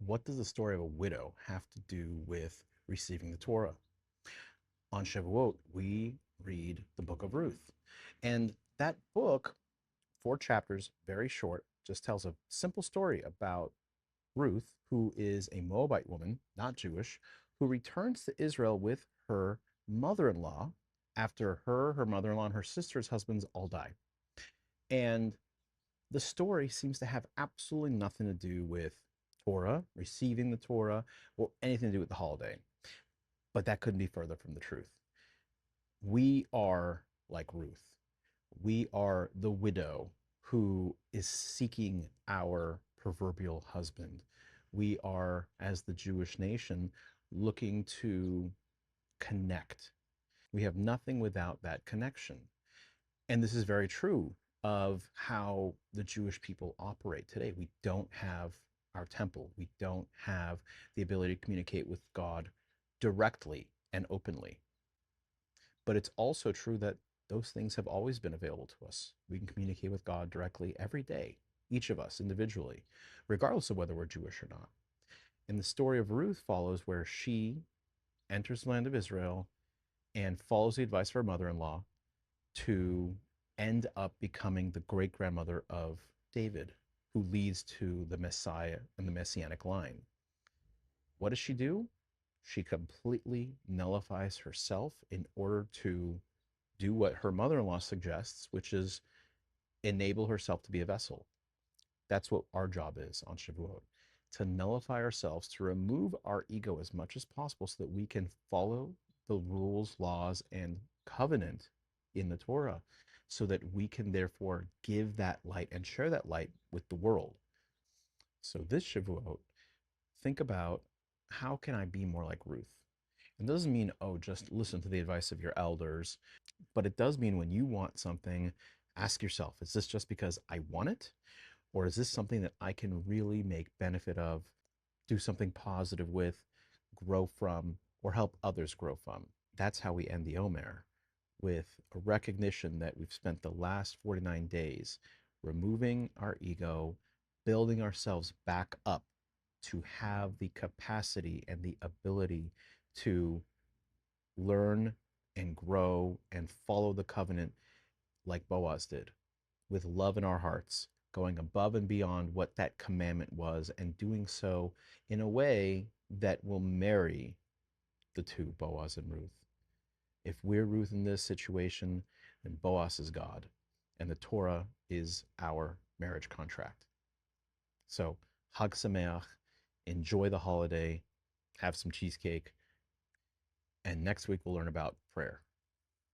What does the story of a widow have to do with receiving the Torah? On Shavuot, we read the Book of Ruth. And that book, 4 chapters, very short, just tells a simple story about Ruth, who is a Moabite woman, not Jewish, who returns to Israel with her mother in law after her mother in law, and her sister's husbands all die. And the story seems to have absolutely nothing to do with Torah, receiving the Torah, or anything to do with the holiday. But that couldn't be further from the truth. We are like Ruth. We are the widow who is seeking our proverbial husband. We are, as the Jewish nation, looking to connect. We have nothing without that connection. And this is very true of how the Jewish people operate today. We don't have our temple. We don't have the ability to communicate with God directly and openly. But it's also true that those things have always been available to us. We can communicate with God directly every day, each of us individually, regardless of whether we're Jewish or not. And the story of Ruth follows where she enters the land of Israel and follows the advice of her mother in law to end up becoming the great grandmother of David, who leads to the Messiah and the Messianic line. What does she do? She completely nullifies herself in order to do what her mother in law suggests, which is enable herself to be a vessel. That's what our job is on Shavuot, to nullify ourselves, to remove our ego as much as possible so that we can follow the rules, laws, and covenant in the Torah, so that we can therefore give that light and share that light with the world. So this Shavuot, think about, how can I be more like Ruth? It doesn't mean, oh, just listen to the advice of your elders, but it does mean when you want something, ask yourself, is this just because I want it? Or is this something that I can really make benefit of, do something positive with, grow from, or help others grow from? That's how we end the Omer, with a recognition that we've spent the last 49 days removing our ego, building ourselves back up to have the capacity and the ability to learn and grow and follow the covenant like Boaz did, with love in our hearts, going above and beyond what that commandment was, and doing so in a way that will marry the two, Boaz and Ruth. If we're Ruth in this situation, then Boaz is God, and the Torah is our marriage contract. So, Hag Sameach, enjoy the holiday, have some cheesecake, and next week we'll learn about prayer.